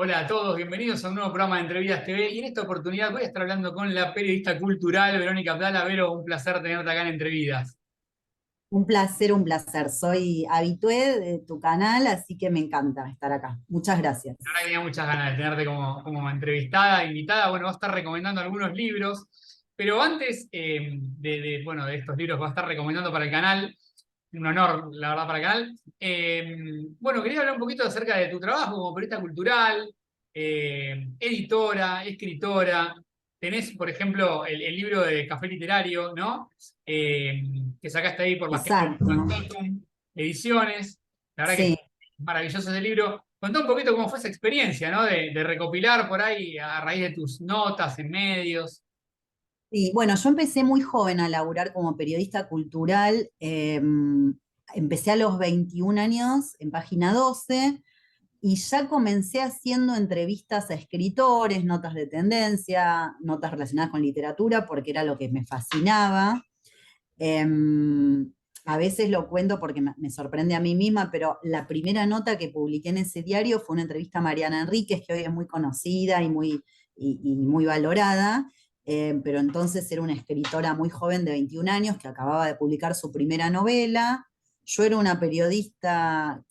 Hola a todos, bienvenidos a un nuevo programa de Entrevistas TV y en esta oportunidad voy a estar hablando con la periodista cultural Verónica Plala. Vero, un placer tenerte acá en Entrevidas. Un placer, un placer. Soy habitué de tu canal, así que me encanta estar acá. Muchas gracias. La verdad que tenía muchas ganas de tenerte como entrevistada, invitada. Bueno, va a estar recomendando algunos libros, pero antes bueno, de estos libros que va a estar recomendando para el canal, un honor, la verdad, para el canal. Bueno, quería hablar un poquito acerca de tu trabajo como periodista cultural, editora, escritora. Tenés, por ejemplo, el libro de Café Literario, ¿no? Eh, que sacaste ahí por la gente de Exacto. Totum Ediciones. La verdad que es Sí. maravilloso ese libro. Contá un poquito cómo fue esa experiencia, ¿no? De recopilar por ahí a raíz de tus notas en medios. Y bueno, yo empecé muy joven a laburar como periodista cultural. Empecé a los 21 años en Página 12 y ya comencé haciendo entrevistas a escritores, notas de tendencia, notas relacionadas con literatura, porque era lo que me fascinaba. A veces lo cuento porque me sorprende a mí misma, pero la primera nota que publiqué en ese diario fue una entrevista a Mariana Enríquez, que hoy es muy conocida y muy valorada, pero entonces era una escritora muy joven de 21 años que acababa de publicar su primera novela. Yo era una periodista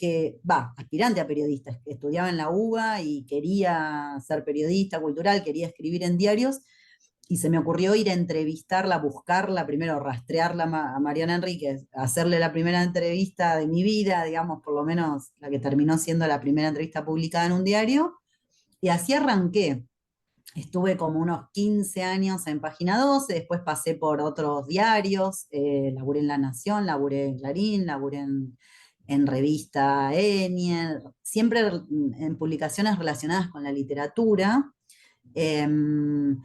aspirante a periodista, que estudiaba en la UBA y quería ser periodista cultural, quería escribir en diarios, y se me ocurrió ir a entrevistarla, buscarla, primero rastrearla a Mariana Enríquez, hacerle la primera entrevista de mi vida, digamos, por lo menos la que terminó siendo la primera entrevista publicada en un diario, y así arranqué. Estuve como unos 15 años en Página 12, después pasé por otros diarios, laburé en La Nación, laburé en Clarín, laburé en revista Enie, siempre en publicaciones relacionadas con la literatura. Em,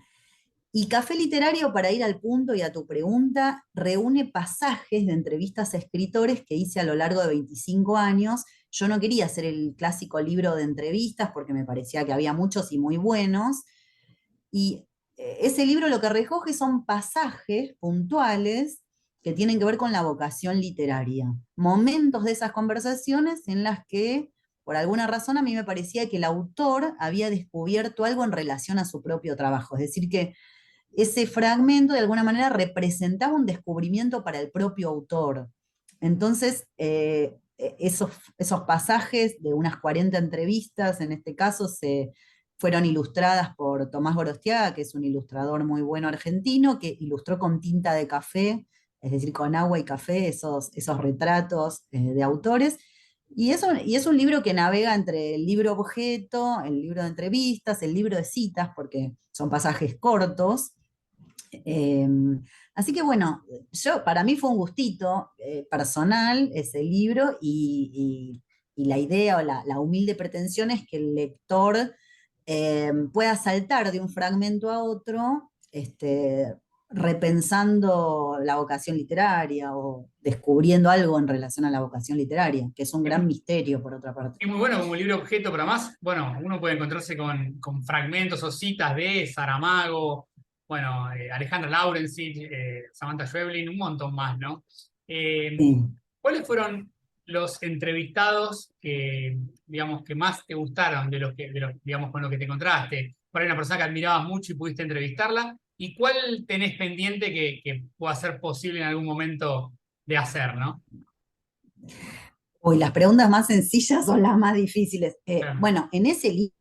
y Café Literario, para ir al punto y a tu pregunta, reúne pasajes de entrevistas a escritores que hice a lo largo de 25 años. Yo no quería hacer el clásico libro de entrevistas porque me parecía que había muchos y muy buenos. Y ese libro lo que recoge son pasajes puntuales que tienen que ver con la vocación literaria. Momentos de esas conversaciones en las que, por alguna razón, a mí me parecía que el autor había descubierto algo en relación a su propio trabajo. Es decir, que ese fragmento de alguna manera representaba un descubrimiento para el propio autor. Entonces, esos pasajes de unas 40 entrevistas, en este caso, se fueron ilustradas por Tomás Gorostiaga, que es un ilustrador muy bueno argentino, que ilustró con tinta de café, es decir, con agua y café, esos retratos de autores. Y es un libro que navega entre el libro objeto, el libro de entrevistas, el libro de citas, porque son pasajes cortos, eh, así que bueno, para mí fue un gustito personal ese libro y la idea o la humilde pretensión es que el lector pueda saltar de un fragmento a otro, repensando la vocación literaria o descubriendo algo en relación a la vocación literaria, que es un Es gran misterio por otra parte. es muy bueno como libro objeto, pero además, bueno, uno puede encontrarse con fragmentos o citas de Saramago, bueno, Alejandra Laurensich, Samantha Schweblin, un montón más, ¿no? Eh, Sí. ¿Cuáles fueron los entrevistados que, digamos, que más te gustaron digamos, con los que te encontraste? ¿Cuál era una persona que admirabas mucho y pudiste entrevistarla? ¿Y cuál tenés pendiente que pueda ser posible en algún momento de hacer, ¿no? Uy, las preguntas más sencillas son las más difíciles. Claro. Bueno, en ese libro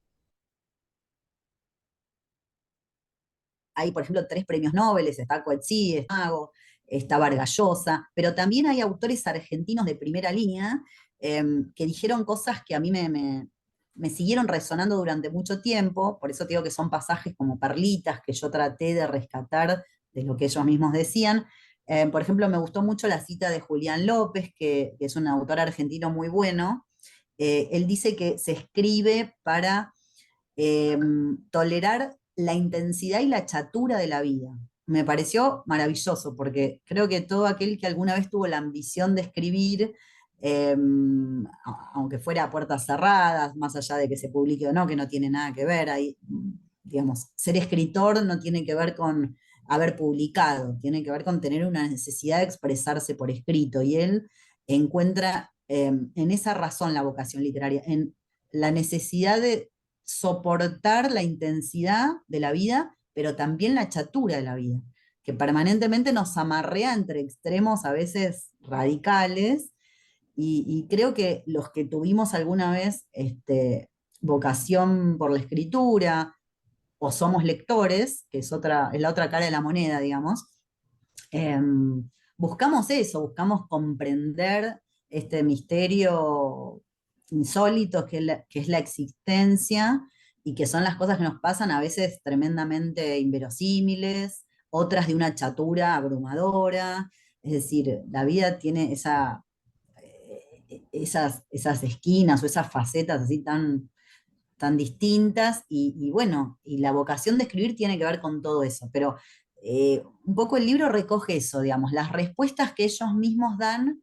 hay, por ejemplo, 3 premios Nobel, está Coetzee, está Mago, está Vargas Llosa, pero también hay autores argentinos de primera línea que dijeron cosas que a mí me siguieron resonando durante mucho tiempo, por eso te digo que son pasajes como perlitas que yo traté de rescatar de lo que ellos mismos decían. Por ejemplo, me gustó mucho la cita de Julián López, que es un autor argentino muy bueno. Él dice que se escribe para eh, tolerar la intensidad y la chatura de la vida. Me pareció maravilloso porque creo que todo aquel que alguna vez tuvo la ambición de escribir, eh, aunque fuera a puertas cerradas, más allá de que se publique o no, que no tiene nada que ver, ahí, digamos, ser escritor no tiene que ver con haber publicado, tiene que ver con tener una necesidad de expresarse por escrito, y él encuentra en esa razón la vocación literaria, en la necesidad de soportar la intensidad de la vida, pero también la chatura de la vida, que permanentemente nos amarrea entre extremos a veces radicales, y creo que los que tuvimos alguna vez vocación por la escritura, o somos lectores, que es la otra cara de la moneda, digamos, buscamos eso, buscamos comprender este misterio insólito que es la existencia, y que son las cosas que nos pasan a veces tremendamente inverosímiles, otras de una chatura abrumadora. Es decir, la vida tiene esas esquinas o esas facetas así tan distintas, y bueno, y la vocación de escribir tiene que ver con todo eso, pero un poco el libro recoge eso, digamos, las respuestas que ellos mismos dan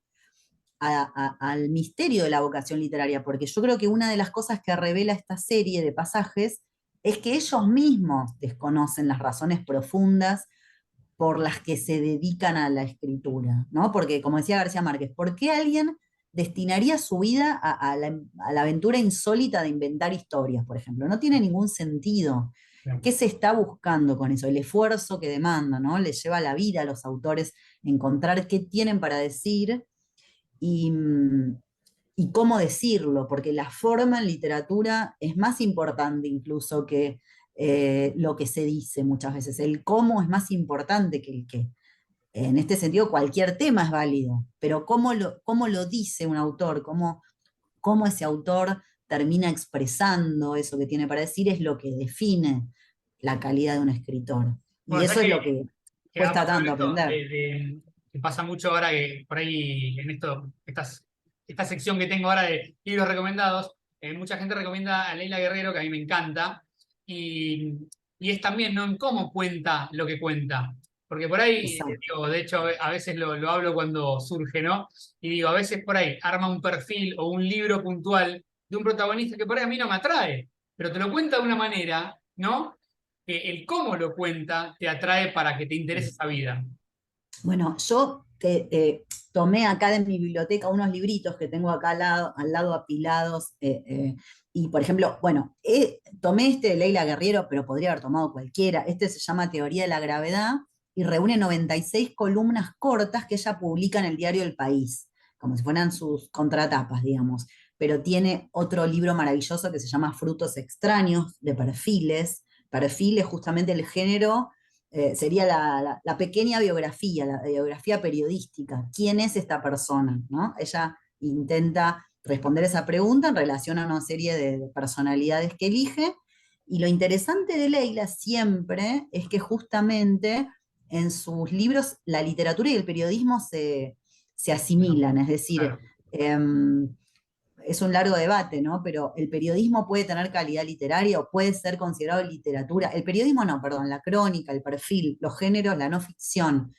al misterio de la vocación literaria, porque yo creo que una de las cosas que revela esta serie de pasajes es que ellos mismos desconocen las razones profundas por las que se dedican a la escritura, ¿no? Porque, como decía García Márquez, ¿por qué alguien destinaría su vida a la aventura insólita de inventar historias, por ejemplo? No tiene ningún sentido. ¿Qué se está buscando con eso? El esfuerzo que demanda, ¿no? Le lleva la vida a los autores encontrar qué tienen para decir, y, y cómo decirlo, porque la forma en literatura es más importante incluso que lo que se dice muchas veces. El cómo es más importante que el qué. En este sentido, cualquier tema es válido, pero cómo lo dice un autor, cómo ese autor termina expresando eso que tiene para decir, es lo que define la calidad de un escritor. Y Bueno, eso sabes es lo que que ha cuesta pasado tanto esto aprender. que pasa mucho ahora que por ahí en esta sección que tengo ahora de libros recomendados, mucha gente recomienda a Leila Guerrero, que a mí me encanta, y, y es también, ¿no? En cómo cuenta lo que cuenta. Porque por ahí, Exacto. digo, de hecho, a veces lo hablo cuando surge, ¿no? Y digo, a veces por ahí arma un perfil o un libro puntual de un protagonista que por ahí a mí no me atrae, pero te lo cuenta de una manera, ¿no? Que el cómo lo cuenta te atrae para que te interese esa vida. Bueno, yo tomé acá de mi biblioteca unos libritos que tengo acá al lado apilados, y por ejemplo, bueno, tomé este de Leila Guerriero, pero podría haber tomado cualquiera. Este se llama Teoría de la Gravedad y reúne 96 columnas cortas que ella publica en el diario El País, como si fueran sus contratapas, digamos. Pero tiene otro libro maravilloso que se llama Frutos Extraños, de perfiles. Perfiles, justamente el género sería la pequeña biografía, la biografía periodística. ¿Quién es esta persona? ¿No? Ella intenta responder esa pregunta en relación a una serie de personalidades que elige. Y lo interesante de Leila siempre es que justamente en sus libros la literatura y el periodismo se No, asimilan, es decir, claro. es un largo debate, ¿no? Pero el periodismo puede tener calidad literaria o puede ser considerado literatura. El periodismo no, perdón, la crónica, el perfil, los géneros, la no ficción.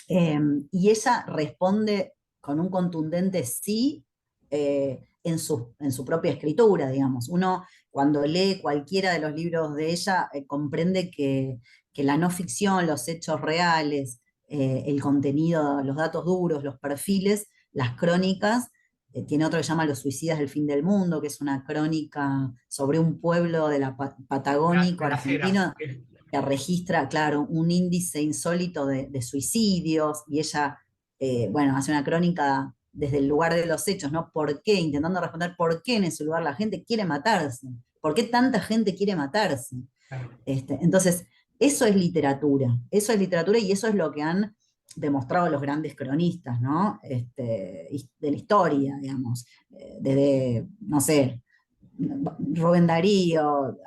Y ella responde con un contundente sí, en su propia escritura, digamos. Uno, cuando lee cualquiera de los libros de ella, comprende que la no ficción, los hechos reales, el contenido, los datos duros, los perfiles, las crónicas, tiene otro que se llama Los suicidas del fin del mundo, que es una crónica sobre un pueblo de la patagónico De las eras. argentino, que registra, claro, un índice insólito de suicidios, y ella, bueno, hace una crónica desde el lugar de los hechos, ¿no? ¿Por qué? Intentando responder por qué en ese lugar la gente quiere matarse, por qué tanta gente quiere matarse. Entonces, eso es literatura, y eso es lo que han demostrado los grandes cronistas, ¿no? De la historia, digamos, desde, no sé, Rubén Darío,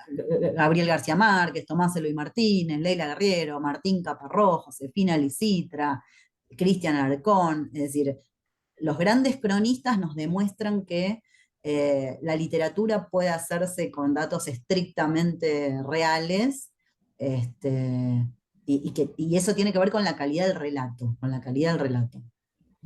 Gabriel García Márquez, Tomás Eloy Martínez, Leila Guerriero, Martín Caparrós, Josefina Licitra, Cristian Alarcón. Es decir, los grandes cronistas nos demuestran que la literatura puede hacerse con datos estrictamente reales, este, y eso tiene que ver con la calidad del relato, con la calidad del relato.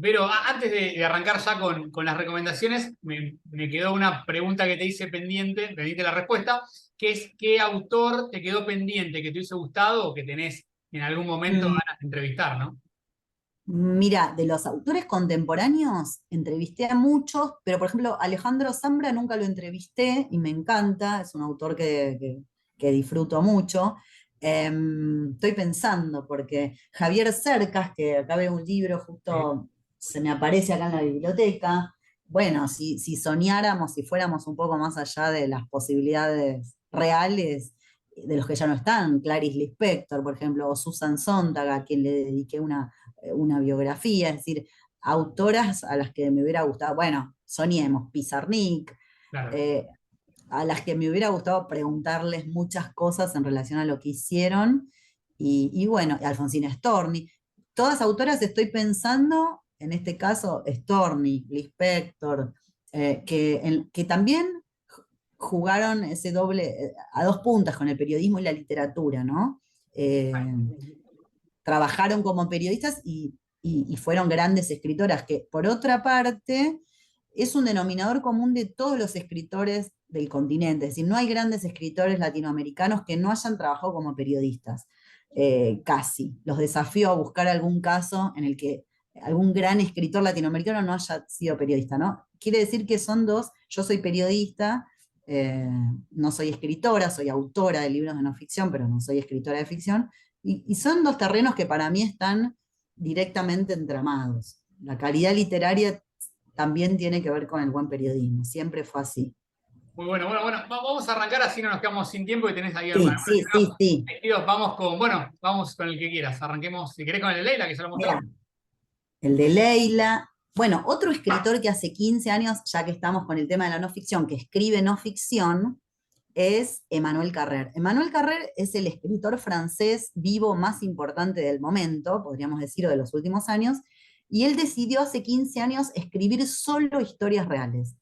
Pero antes de arrancar ya con las recomendaciones, me quedó una pregunta que te hice pendiente la respuesta, que es ¿qué autor te quedó pendiente, que te hubiese gustado o que tenés en algún momento Mm. ganas de entrevistar, ¿no? Mira, de los autores contemporáneos entrevisté a muchos, pero por ejemplo Alejandro Zambra nunca lo entrevisté y me encanta, es un autor que disfruto mucho. Estoy pensando, porque Javier Cercas, que acá veo un libro, Sí, justo se me aparece acá en la biblioteca. Bueno, si soñáramos, si fuéramos un poco más allá de las posibilidades reales, de los que ya no están, Clarice Lispector, por ejemplo, o Susan Sontag, a quien le dediqué una biografía, es decir, autoras a las que me hubiera gustado, bueno, soñemos, Pizarnik, claro. eh, a las que me hubiera gustado preguntarles muchas cosas en relación a lo que hicieron, y bueno, Alfonsina Storni. Todas autoras estoy pensando, en este caso, Storni, Lispector, que también jugaron ese doble, a dos puntas con el periodismo y la literatura, ¿no? Eh, Trabajaron como periodistas y fueron grandes escritoras, que por otra parte es un denominador común de todos los escritores del continente, es decir, no hay grandes escritores latinoamericanos que no hayan trabajado como periodistas, casi. Los desafío a buscar algún caso en el que algún gran escritor latinoamericano no haya sido periodista, ¿no? Quiere decir que son dos, yo soy periodista, eh, no soy escritora, soy autora de libros de no ficción, pero no soy escritora de ficción, y son dos terrenos que para mí están directamente entramados. La calidad literaria también tiene que ver con el buen periodismo, siempre fue así. Muy bueno, bueno, bueno. Vamos a arrancar así no nos quedamos sin tiempo y tenés ahí Sí, algunos sí, sí, libros. sí. Vamos con, bueno, vamos con el que quieras. Arranquemos, si querés, con el de Leila, que ya lo Mira, mostramos. el de Leila. Bueno, otro escritor que hace 15 años, ya que estamos con el tema de la no ficción, que escribe no ficción, es Emmanuel Carrère. Emmanuel Carrère es el escritor francés vivo más importante del momento, podríamos decir, o de los últimos años, y él decidió hace 15 años escribir solo historias reales.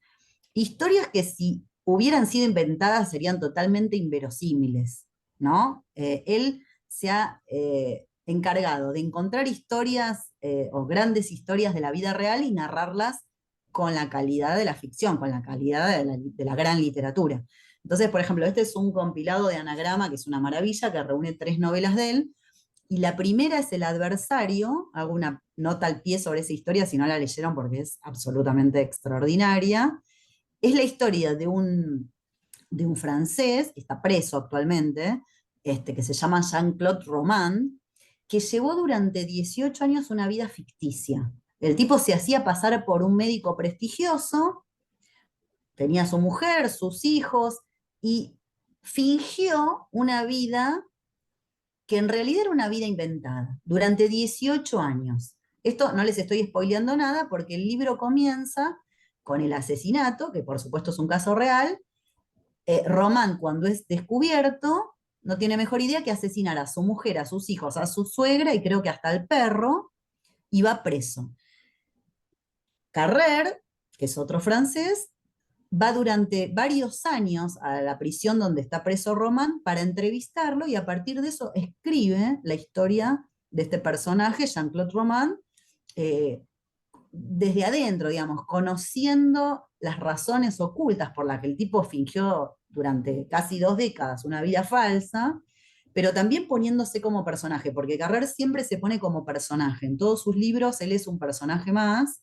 Historias que si hubieran sido inventadas serían totalmente inverosímiles, ¿no? Él se ha encargado de encontrar historias o grandes historias de la vida real y narrarlas con la calidad de la ficción, con la calidad de la gran literatura. Entonces, por ejemplo, este es un compilado de Anagrama, que es una maravilla, que reúne 3 novelas de él, y la primera es El adversario. Hago una nota al pie sobre esa historia si no la leyeron porque es absolutamente extraordinaria. Es la historia de un francés, que está preso actualmente, que se llama Jean-Claude Roman, que llevó durante 18 años una vida ficticia. El tipo se hacía pasar por un médico prestigioso, tenía su mujer, sus hijos, y fingió una vida que en realidad era una vida inventada, durante 18 años. Esto no les estoy spoileando nada porque el libro comienza con el asesinato, que por supuesto es un caso real. Román, cuando es descubierto, no tiene mejor idea que asesinar a su mujer, a sus hijos, a su suegra y creo que hasta al perro, y va preso. Carrer, que es otro francés, va durante varios años a la prisión donde está preso Román para entrevistarlo y a partir de eso escribe la historia de este personaje, Jean-Claude Román, eh, desde adentro, digamos, conociendo las razones ocultas por las que el tipo fingió durante casi 2 décadas una vida falsa, pero también poniéndose como personaje, porque Carrer siempre se pone como personaje. En todos sus libros él es un personaje más,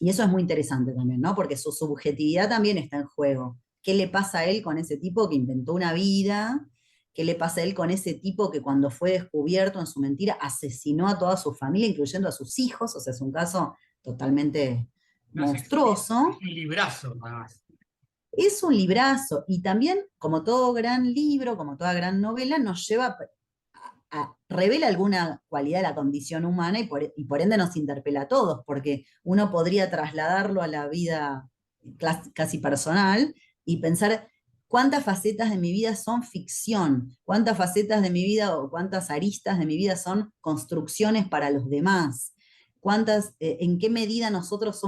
y eso es muy interesante también, ¿no? Porque su subjetividad también está en juego. ¿Qué le pasa a él con ese tipo que inventó una vida? ¿Qué le pasa a él con ese tipo que cuando fue descubierto en su mentira asesinó a toda su familia, incluyendo a sus hijos? O sea, es un caso totalmente No, monstruoso. es un librazo, además. Es un librazo y también, como todo gran libro, como toda gran novela, nos lleva revela alguna cualidad de la condición humana y por ende nos interpela a todos, porque uno podría trasladarlo a la vida casi personal y pensar cuántas facetas de mi vida son ficción, cuántas facetas de mi vida o cuántas aristas de mi vida son construcciones para los demás, en qué medida nosotros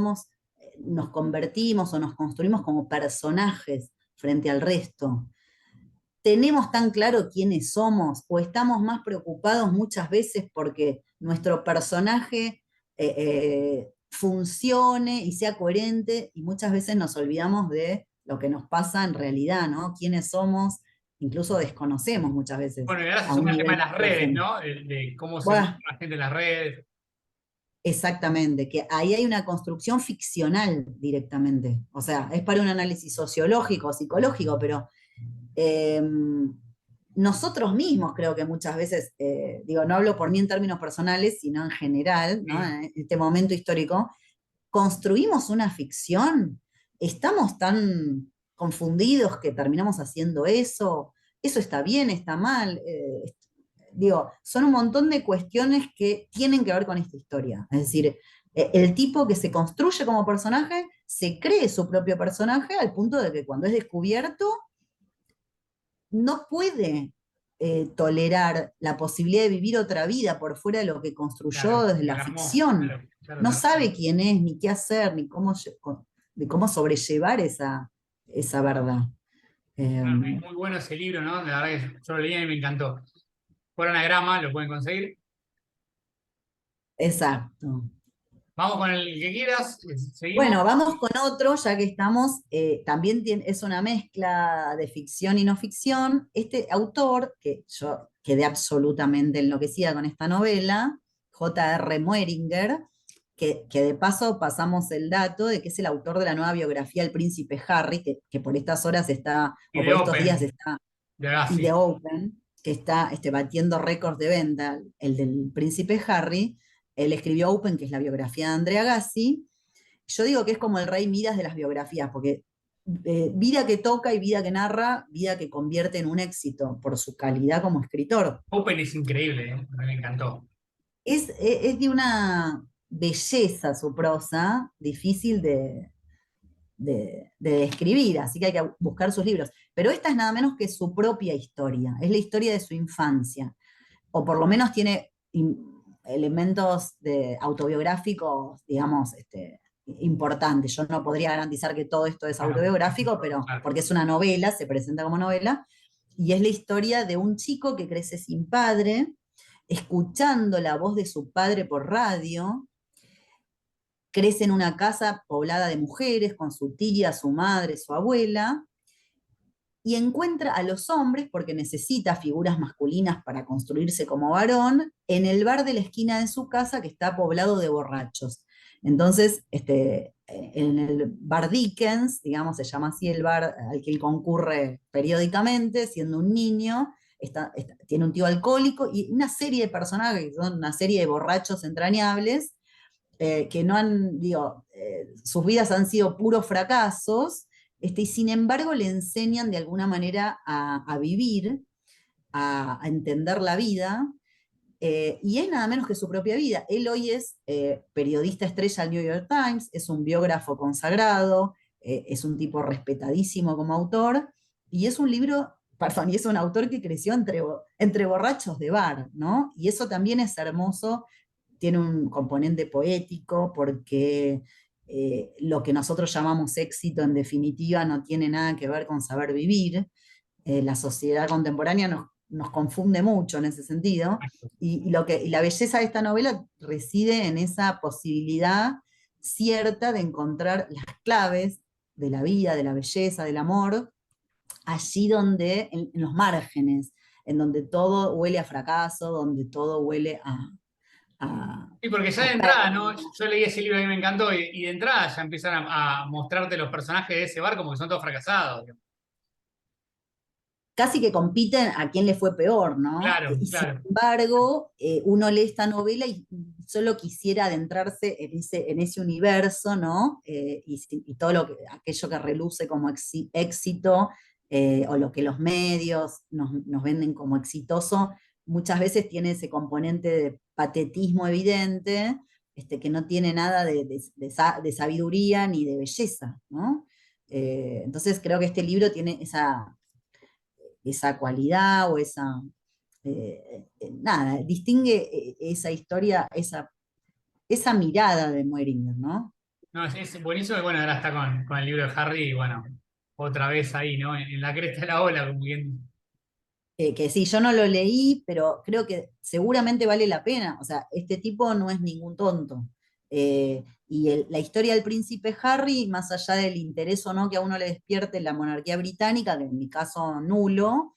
nos convertimos o nos construimos como personajes frente al resto. ¿Tenemos tan claro quiénes somos o estamos más preocupados muchas veces porque nuestro personaje funcione y sea coherente, y muchas veces nos olvidamos de lo que nos pasa en realidad, ¿no? ¿Quiénes somos? Incluso desconocemos muchas veces Bueno, y ahora se a un suma el tema nivel de más las redes, profundo. ¿no? De cómo se mueve Buah, la gente en las redes. exactamente, que ahí hay una construcción ficcional directamente. O sea, es para un análisis sociológico, psicológico, pero eh, nosotros mismos creo que muchas veces, digo, no hablo por mí en términos personales, sino en general, ¿no? Sí, En este momento histórico, construimos una ficción, estamos tan confundidos que terminamos haciendo eso está bien, está mal. Digo, son un montón de cuestiones que tienen que ver con esta historia. Es decir, el tipo que se construye como personaje se cree su propio personaje al punto de que cuando es descubierto no puede tolerar la posibilidad de vivir otra vida por fuera de lo que construyó claro, desde que la alarmó, ficción. claro, claro, No tal sabe cual. quién es, ni qué hacer, ni cómo, de cómo sobrellevar esa verdad. Eh, Ah, es muy bueno ese libro, ¿no? La verdad que yo lo leí y me encantó. Por anagrama, lo pueden conseguir. exacto. Vamos con el que quieras, seguimos. Bueno, vamos con otro, ya que estamos, también es una mezcla de ficción y no ficción. Este autor, que yo quedé absolutamente enloquecida con esta novela, J.R. Moehringer, que de paso pasamos el dato de que es el autor de la nueva biografía del príncipe Harry, que por estas horas está, Y o de por estos días Open, está, de y de Agassi. Open, que está batiendo récords de venta, el del príncipe Harry. Él escribió Open, que es la biografía de Andrea Agassi. Yo digo que es como el rey Midas de las biografías, porque vida que toca y vida que narra, vida que convierte en un éxito por su calidad como escritor. Open es increíble, ¿eh? A mí me encantó. Es de una belleza su prosa, difícil de describir, así que hay que buscar sus libros. Pero esta es nada menos que su propia historia, es la historia de su infancia, o por lo menos tiene elementos autobiográficos, digamos, importantes. Yo no podría garantizar que todo esto es Bueno, autobiográfico, pero claro. porque es una novela, se presenta como novela, y es la historia de un chico que crece sin padre, escuchando la voz de su padre por radio, crece en una casa poblada de mujeres, con su tía, su madre, su abuela, y encuentra a los hombres, porque necesita figuras masculinas para construirse como varón, en el bar de la esquina de su casa que está poblado de borrachos. Entonces, en el bar Dickens, digamos, se llama así el bar al que él concurre periódicamente, siendo un niño, tiene un tío alcohólico y una serie de personajes que son una serie de borrachos entrañables, que no han, digo, sus vidas han sido puros fracasos, y sin embargo le enseñan de alguna manera a vivir, a entender la vida, y es nada menos que su propia vida. Él hoy es periodista estrella del New York Times, es un biógrafo consagrado, es un tipo respetadísimo como autor, y es un libro, perdón, y es un autor que creció entre borrachos de bar, ¿no? Y eso también es hermoso, tiene un componente poético porque lo que nosotros llamamos éxito en definitiva no tiene nada que ver con saber vivir. La sociedad contemporánea nos confunde mucho en ese sentido, y la belleza de esta novela reside en esa posibilidad cierta de encontrar las claves de la vida, de la belleza, del amor, allí donde, en los márgenes, en donde todo huele a fracaso, donde todo huele a, Sí, porque ya de a entrada, ¿no? pérdida. Yo leí ese libro y me encantó, y de entrada ya empiezan a mostrarte los personajes de ese bar como que son todos fracasados. Digamos. Casi que compiten a quién le fue peor, ¿no? Claro, Y sin claro. embargo, uno lee esta novela y solo quisiera adentrarse en ese universo, ¿no? Y todo aquello que reluce como éxito, o lo que los medios nos venden como exitoso, muchas veces tiene ese componente de patetismo evidente, que no tiene nada de sabiduría ni de belleza, ¿no? Entonces creo que este libro tiene esa cualidad o nada, distingue esa historia, esa mirada de Moeringer, ¿no? No, es buenísimo y bueno, ahora está con el libro de Harry y bueno, otra vez ahí, ¿no? En la cresta de la ola, como bien. Que sí, yo no lo leí, pero creo que seguramente vale la pena. O sea, este tipo no es ningún tonto. Y la historia del príncipe Harry, más allá del interés o no que a uno le despierte la monarquía británica, que en mi caso nulo,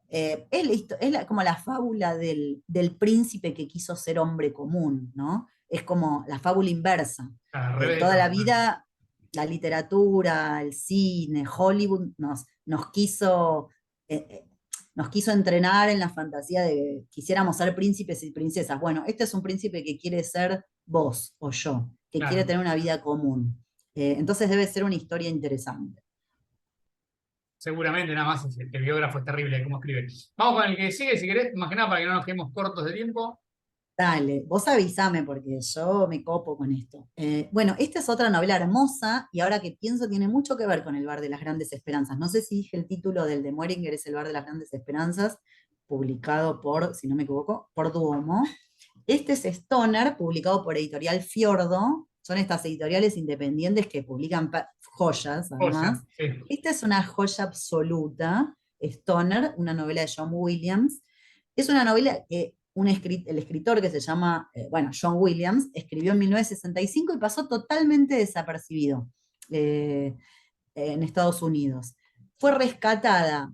es como la fábula del príncipe que quiso ser hombre común, ¿no? es como la fábula inversa. Al revés de Toda la todo. Bueno, vida, la literatura, el cine, Hollywood eh, eh, nos quiso entrenar en la fantasía de que quisiéramos ser príncipes y princesas. Bueno, este es un príncipe que quiere ser vos o yo, que quiere claro, tener una vida común. Entonces debe ser una historia interesante. seguramente nada más el biógrafo es terrible cómo escribe. Vamos con el que sigue, si querés, más que nada para que no nos quedemos cortos de tiempo. Dale, vos avísame porque yo me copo con esto. Bueno, esta es otra novela hermosa y ahora que pienso tiene mucho que ver con El Bar de las Grandes Esperanzas. No sé si dije el título del de Moeringer es El Bar de las Grandes Esperanzas, publicado por, si no me equivoco, por Duomo. Este es Stoner, publicado por Editorial Fiordo. Son estas editoriales independientes que publican joyas, Joya, además. sí. Esta es una joya absoluta, Stoner, una novela de John Williams. Es una novela que el escritor que se llama, bueno, John Williams, escribió en 1965 y pasó totalmente desapercibido eh, en Estados Unidos. Fue rescatada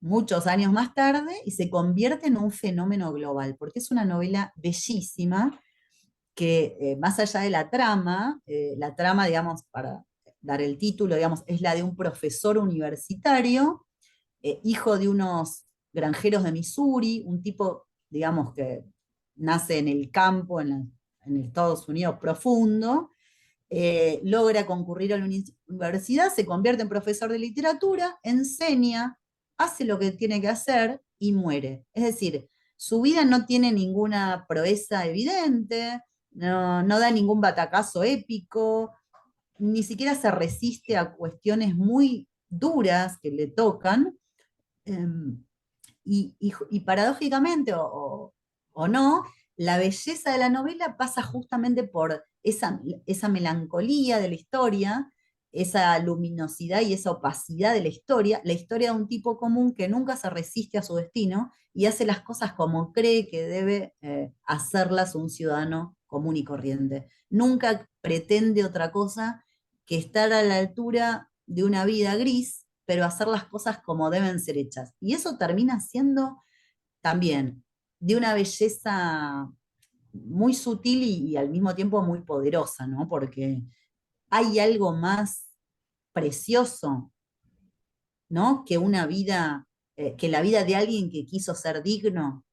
muchos años más tarde y se convierte en un fenómeno global, porque es una novela bellísima que más allá de la trama, digamos, para dar el título, digamos, es la de un profesor universitario, hijo de unos granjeros de Missouri, un tipo, digamos, que nace en el campo, en Estados Unidos profundo, logra concurrir a la universidad, se convierte en profesor de literatura, enseña, hace lo que tiene que hacer y muere. Es decir, su vida no tiene ninguna proeza evidente, no da ningún batacazo épico, ni siquiera se resiste a cuestiones muy duras que le tocan. Y paradójicamente, o no, la belleza de la novela pasa justamente por esa melancolía de la historia, esa luminosidad y esa opacidad de la historia de un tipo común que nunca se resiste a su destino y hace las cosas como cree que debe hacerlas un ciudadano común y corriente. Nunca pretende otra cosa que estar a la altura de una vida gris, pero hacer las cosas como deben ser hechas. Y eso termina siendo también de una belleza muy sutil y al mismo tiempo muy poderosa, ¿no? Porque hay algo más precioso, ¿no? Que una vida, que la vida de alguien que quiso ser digno.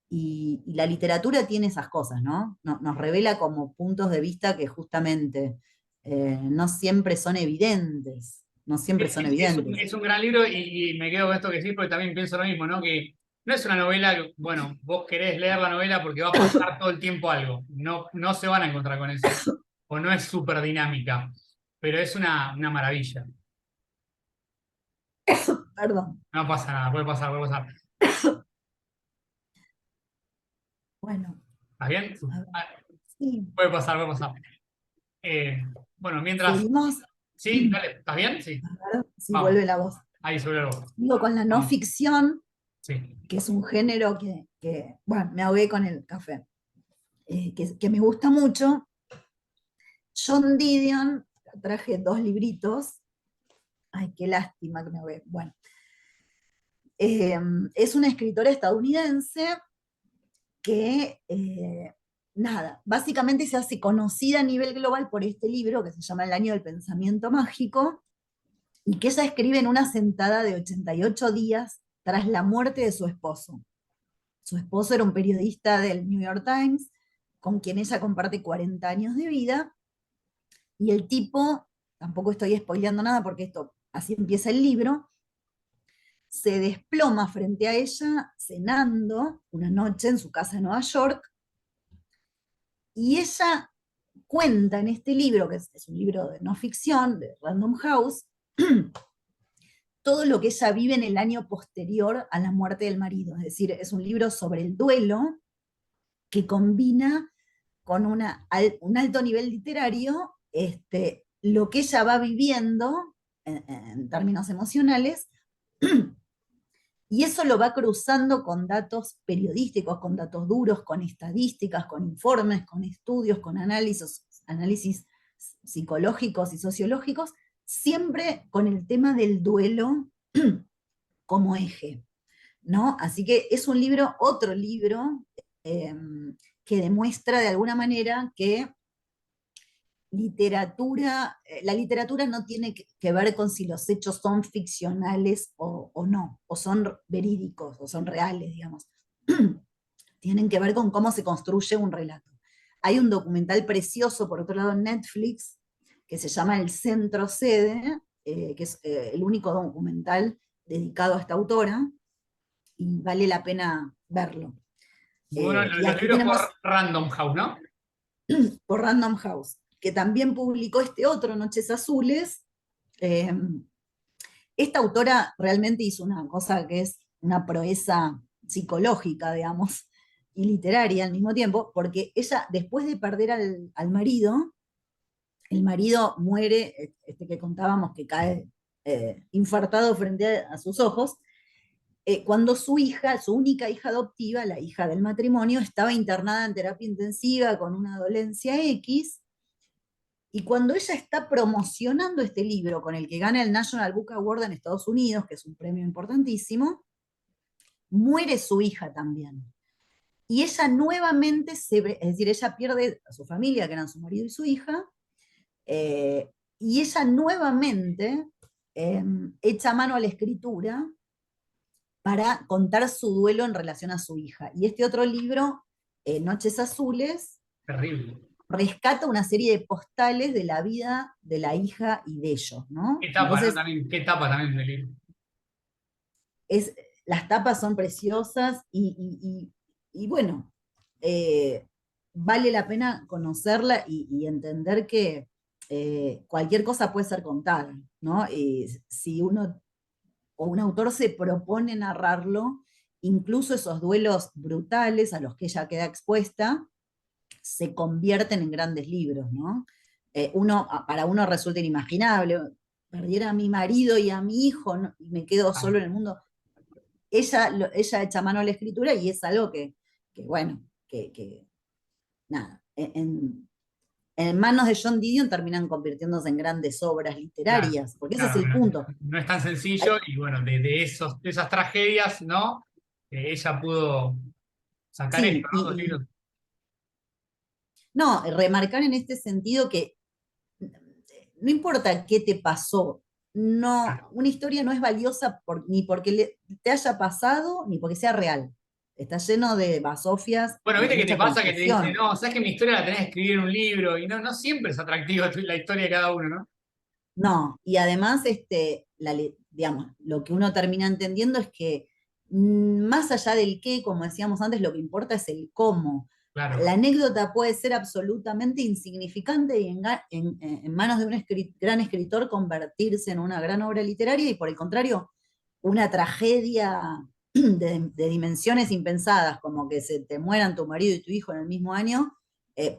Y la literatura tiene esas cosas, ¿no? Nos revela como puntos de vista que justamente no siempre son evidentes, no siempre son evidentes. Es un gran libro y me quedo con esto que sí, porque también pienso lo mismo, ¿no? Que no es una novela que, bueno, vos querés leer la novela porque va a pasar todo el tiempo algo. No, no se van a encontrar con eso. O no es súper dinámica, pero es una maravilla. Perdón. No pasa nada, puede pasar, puede pasar. Bueno, ¿Estás bien? a ver, Ah, sí, puede pasar, puede pasar. Eh, bueno, mientras. seguimos. Sí, dale, ¿estás bien? Sí, A ver si vamos. vuelve la voz. Ahí sobre algo. Digo, con la no Vamos. ficción, Sí. que es un género bueno, me ahogué con el café, que me gusta mucho. John Didion, traje dos libritos. Ay, qué lástima que me ahogué. Bueno, es una escritora estadounidense que, nada, básicamente se hace conocida a nivel global por este libro que se llama El año del pensamiento mágico, y que ella escribe en una sentada de 88 días tras la muerte de su esposo. Su esposo era un periodista del New York Times, con quien ella comparte 40 años de vida, y el tipo, tampoco estoy spoileando nada porque esto, así empieza el libro, se desploma frente a ella cenando una noche en su casa en Nueva York, y ella cuenta en este libro, que es un libro de no ficción, de Random House, todo lo que ella vive en el año posterior a la muerte del marido. Es decir, es un libro sobre el duelo que combina con un alto nivel literario lo que ella va viviendo en términos emocionales, y eso lo va cruzando con datos periodísticos, con datos duros, con estadísticas, con informes, con estudios, con análisis psicológicos y sociológicos, siempre con el tema del duelo como eje, ¿no? Así que es un libro, otro libro, eh, que demuestra de alguna manera que la literatura no tiene que ver con si los hechos son ficcionales o no, o son verídicos, o son reales, digamos. Tienen que ver con cómo se construye un relato. Hay un documental precioso, por otro lado, en Netflix, que se llama El Centro Sede, que es el único documental dedicado a esta autora, y vale la pena verlo. Bueno, Y los aquí libros por tenemos Random House, ¿no? por Random House, que también publicó este otro, Noches Azules. Eh, Esta autora realmente hizo una cosa que es una proeza psicológica, digamos, y literaria al mismo tiempo, porque ella, después de perder al marido, el marido muere, este que contábamos que cae infartado frente a sus ojos, cuando su hija, su única hija adoptiva, la hija del matrimonio, estaba internada en terapia intensiva con una dolencia X, y cuando ella está promocionando este libro con el que gana el National Book Award en Estados Unidos, que es un premio importantísimo, muere su hija también. Y ella nuevamente es decir, ella pierde a su familia, que eran su marido y su hija, eh, y ella nuevamente eh, echa mano a la escritura para contar su duelo en relación a su hija. Y este otro libro, Noches Azules, Terrible. rescata una serie de postales de la vida de la hija y de ellos, Qué ¿no? etapa, ¿no? Entonces, También, qué etapa también del libro. es, las tapas son preciosas y bueno, eh, vale la pena conocerla y entender que cualquier cosa puede ser contada, ¿no? Si uno o un autor se propone narrarlo, incluso esos duelos brutales a los que ella queda expuesta, se convierten en grandes libros, ¿no? Para uno resulta inimaginable, perdiera a mi marido y a mi hijo, ¿no? Y me quedo Ah, solo en el mundo. Ella echa mano a la escritura y es algo que bueno, nada, en manos de John Didion terminan convirtiéndose en grandes obras claro, literarias, porque ese es claro, el no, punto. no es tan sencillo y bueno, de esas tragedias, ¿no? Ella pudo sacar esto, Sí, ¿no? Dos libros. no, remarcar en este sentido que no importa qué te pasó, no, Claro. una historia no es valiosa ni porque te haya pasado, ni porque sea real. Está lleno de basofias Bueno, y ¿viste qué te mucha pasa? Que te dice, confusión. no, sabes que mi historia la tenés que escribir en un libro y no, no siempre es atractiva la historia de cada uno, ¿no? No, y además, digamos, lo que uno termina entendiendo es que más allá del qué, como decíamos antes, lo que importa es el cómo. Claro. La anécdota puede ser absolutamente insignificante y en manos de un gran escritor convertirse en una gran obra literaria y por el contrario, una tragedia de dimensiones impensadas, como que se te mueran tu marido y tu hijo en el mismo año,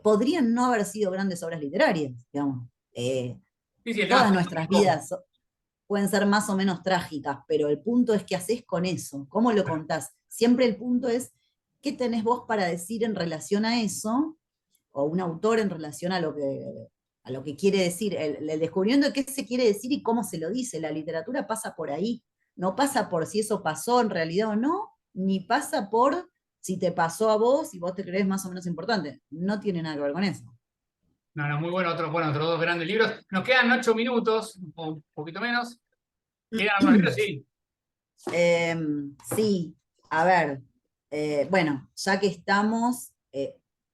podrían no haber sido grandes obras literarias, digamos. Sí, sí, el tema Todas es nuestras cómo. vidas pueden ser más o menos trágicas, pero el punto es qué haces con eso, cómo lo Bueno, contás. Siempre el punto es qué tenés vos para decir en relación a eso, o un autor en relación a lo que quiere decir, el descubrimiento de qué se quiere decir y cómo se lo dice. La literatura pasa por ahí, no pasa por si eso pasó en realidad o no, ni pasa por si te pasó a vos y vos te crees más o menos importante. No tiene nada que ver con eso. no, no, muy bueno, otros dos grandes libros. Nos quedan 8 minutos, o un poquito menos. ¿Quedan algunos libros? Sí. Sí, a ver, bueno, ya que estamos,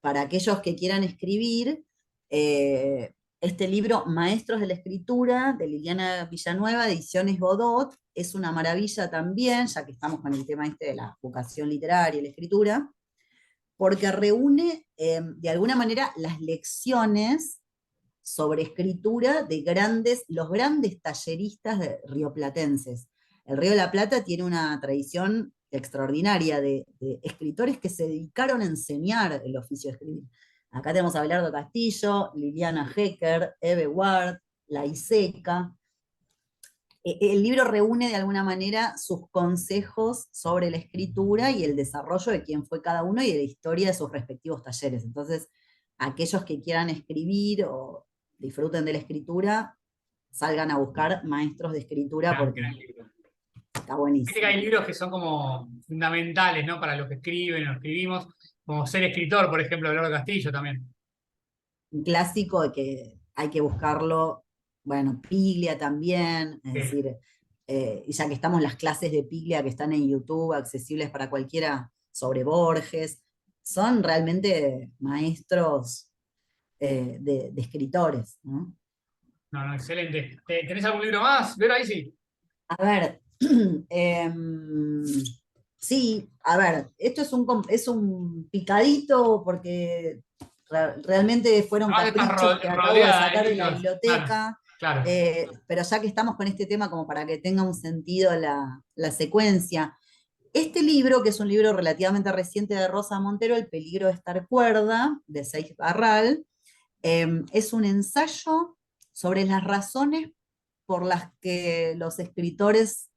para aquellos que quieran escribir, este libro, Maestros de la Escritura, de Liliana Villanueva, Ediciones Godot, es una maravilla también, ya que estamos con el tema este de la vocación literaria y la escritura, porque reúne de alguna manera las lecciones sobre escritura de los grandes talleristas rioplatenses. El Río de la Plata tiene una tradición extraordinaria de escritores que se dedicaron a enseñar el oficio de escribir. Acá tenemos a Abelardo Castillo, Liliana Hecker, Eve Ward, La Iseca. El libro reúne de alguna manera sus consejos sobre la escritura y el desarrollo de quién fue cada uno y de la historia de sus respectivos talleres. Entonces, aquellos que quieran escribir o disfruten de la escritura, salgan a buscar maestros de escritura Gran, porque gran libro. está Viste que hay buenísimo. libros que son como fundamentales, ¿no? Para los que escriben o escribimos. como Ser escritor, por ejemplo, de Loro Castillo también. Un clásico de que hay que buscarlo, bueno, Piglia también, es Sí. decir, y ya que estamos las clases de Piglia que están en YouTube, accesibles para cualquiera, sobre Borges, son realmente maestros de escritores, ¿no? No, no, excelente. ¿Tenés algún libro más? Pero ahí sí. A ver, sí, a ver, esto es un picadito porque realmente fueron Además estás caprichos que acabo de rodeada de sacar de la libros. Claro, biblioteca, claro. pero ya que estamos con este tema como para que tenga un sentido la secuencia. Este libro, que es un libro relativamente reciente de Rosa Montero, El peligro de estar cuerda, de Seix Barral, es un ensayo sobre las razones por las que los escritores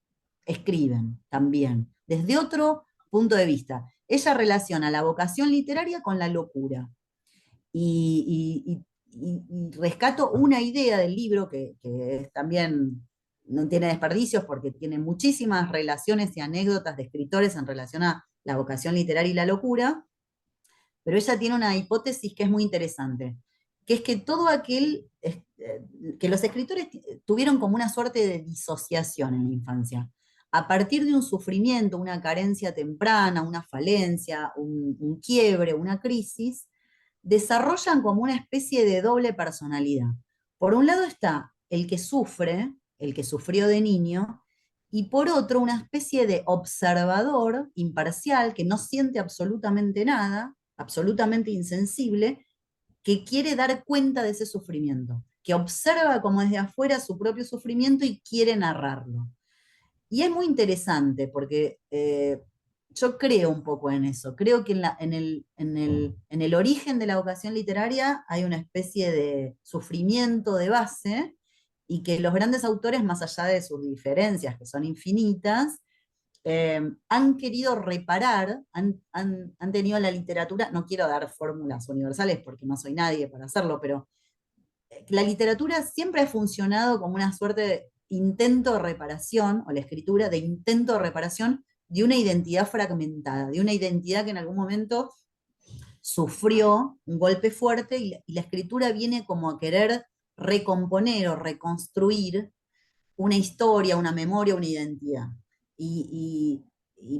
escriben también, desde otro punto de vista. Ella relaciona la vocación literaria con la locura. Y rescato una idea del libro que también no tiene desperdicios porque tiene muchísimas relaciones y anécdotas de escritores en relación a la vocación literaria y la locura, pero ella tiene una hipótesis que es muy interesante, que es que todo aquel, que los escritores tuvieron como una suerte de disociación en la infancia. A partir de un sufrimiento, una carencia temprana, una falencia, un quiebre, una crisis, desarrollan como una especie de doble personalidad. Por un lado está el que sufre, el que sufrió de niño, y por otro una especie de observador imparcial que no siente absolutamente nada, absolutamente insensible, que quiere dar cuenta de ese sufrimiento, que observa como desde afuera su propio sufrimiento y quiere narrarlo. Y es muy interesante porque yo creo un poco en eso. Creo que en el origen de la vocación literaria hay una especie de sufrimiento de base y que los grandes autores, más allá de sus diferencias, que son infinitas, han querido reparar, han tenido la literatura, no quiero dar fórmulas universales porque no soy nadie para hacerlo, pero la literatura siempre ha funcionado como una suerte de intento de reparación, o la escritura de intento de reparación de una identidad fragmentada, de una identidad que en algún momento sufrió un golpe fuerte y la escritura viene como a querer recomponer o reconstruir una historia, una memoria, una identidad. Y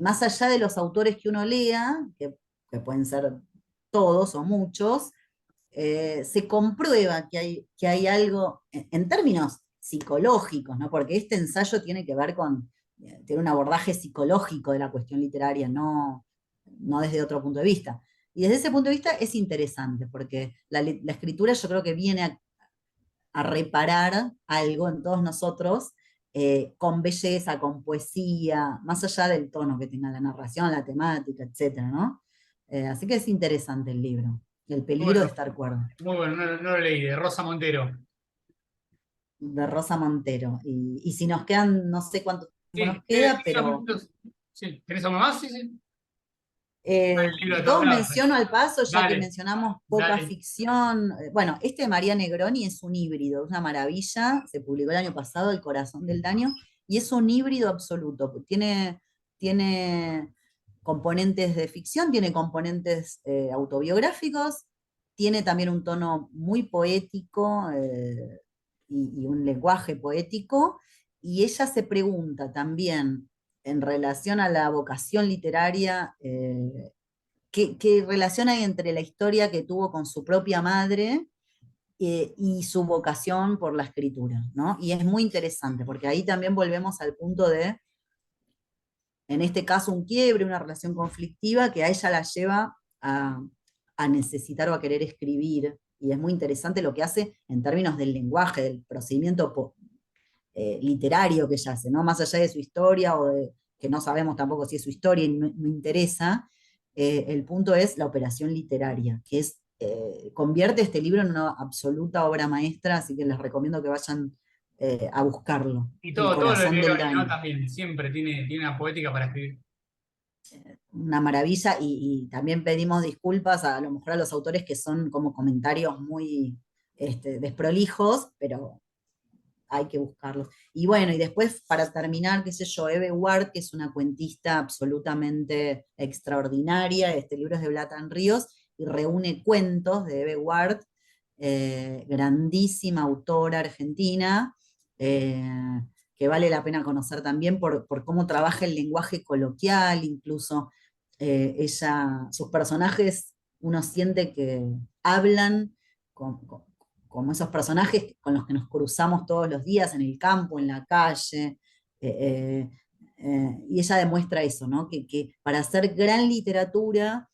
más allá de los autores que uno lea, que pueden ser todos o muchos, se comprueba que hay algo en términos psicológicos, ¿no? Porque este ensayo tiene que ver con, tiene un abordaje psicológico de la cuestión literaria, no desde otro punto de vista. Y desde ese punto de vista es interesante, porque la escritura yo creo que viene a reparar algo en todos nosotros, con belleza, con poesía, más allá del tono que tenga la narración, la temática, etcétera, ¿no? Así que es interesante el libro, El peligro de Bueno, estar cuerdo, muy bueno, no lo leí, de Rosa Montero. de Rosa Montero. Y si nos quedan, no sé cuánto tiempo Sí, nos queda, sí, unos pero minutos. Sí, ¿tenés algo más? Sí, sí. Ah, el libro de todos dos lados. menciono al paso, ya que Dale, mencionamos poca dale. ficción. Bueno, este de María Negroni es un híbrido, es una maravilla, se publicó el año pasado, El corazón del daño, y es un híbrido absoluto. Tiene componentes de ficción, tiene componentes autobiográficos, tiene también un tono muy poético y un lenguaje poético, y ella se pregunta también en relación a la vocación literaria, qué relación hay entre la historia que tuvo con su propia madre y su vocación por la escritura, ¿no? Y es muy interesante, porque ahí también volvemos al punto de, en este caso, un quiebre, una relación conflictiva que a ella la lleva a necesitar o a querer escribir, y es muy interesante lo que hace en términos del lenguaje, del procedimiento literario que ella hace, ¿no? Más allá de su historia o de que no sabemos tampoco si es su historia y no interesa, el punto es la operación literaria, que es, convierte este libro en una absoluta obra maestra, así que les recomiendo que vayan a buscarlo. Y El todo lo de corazón del Neroni, ¿no? daño. También, siempre tiene una poética para escribir. Una maravilla y también pedimos disculpas a lo mejor a los autores que son como comentarios muy desprolijos, pero hay que buscarlos. Y bueno, y después para terminar, qué sé yo, Eve Ward, que es una cuentista absolutamente extraordinaria, este libro es de Blatan Ríos, y reúne cuentos de Eve Ward, grandísima autora argentina, eh, que vale la pena conocer también por cómo trabaja el lenguaje coloquial, incluso sus personajes, uno siente que hablan como esos personajes con los que nos cruzamos todos los días en el campo, en la calle, y ella demuestra eso, ¿no? Que para hacer gran literatura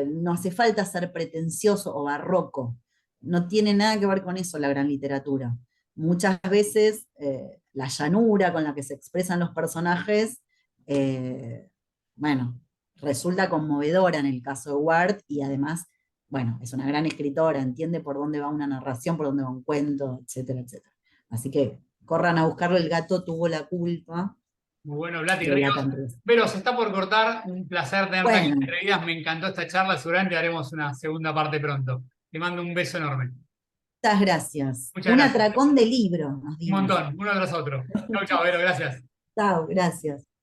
no hace falta ser pretencioso o barroco, no tiene nada que ver con eso la gran literatura. Muchas veces la llanura con la que se expresan los personajes, eh, bueno, resulta conmovedora en el caso de Ward y además, bueno, es una gran escritora, entiende por dónde va una narración, por dónde va un cuento, etcétera, etcétera. Así que corran a buscarlo, El gato tuvo la culpa, Muy bueno, Blati de Ríos. Blatan Ríos. Pero se está por cortar. Un placer tenerte aquí en Bueno, Entre Vidas. Me encantó esta charla. Seguramente haremos una segunda parte pronto. Te mando un beso enorme. muchas gracias. Muchas Un gracias. atracón de libro, nos Un dimos. montón, uno tras otro. Chau, chau, Vero, gracias. Chao, gracias.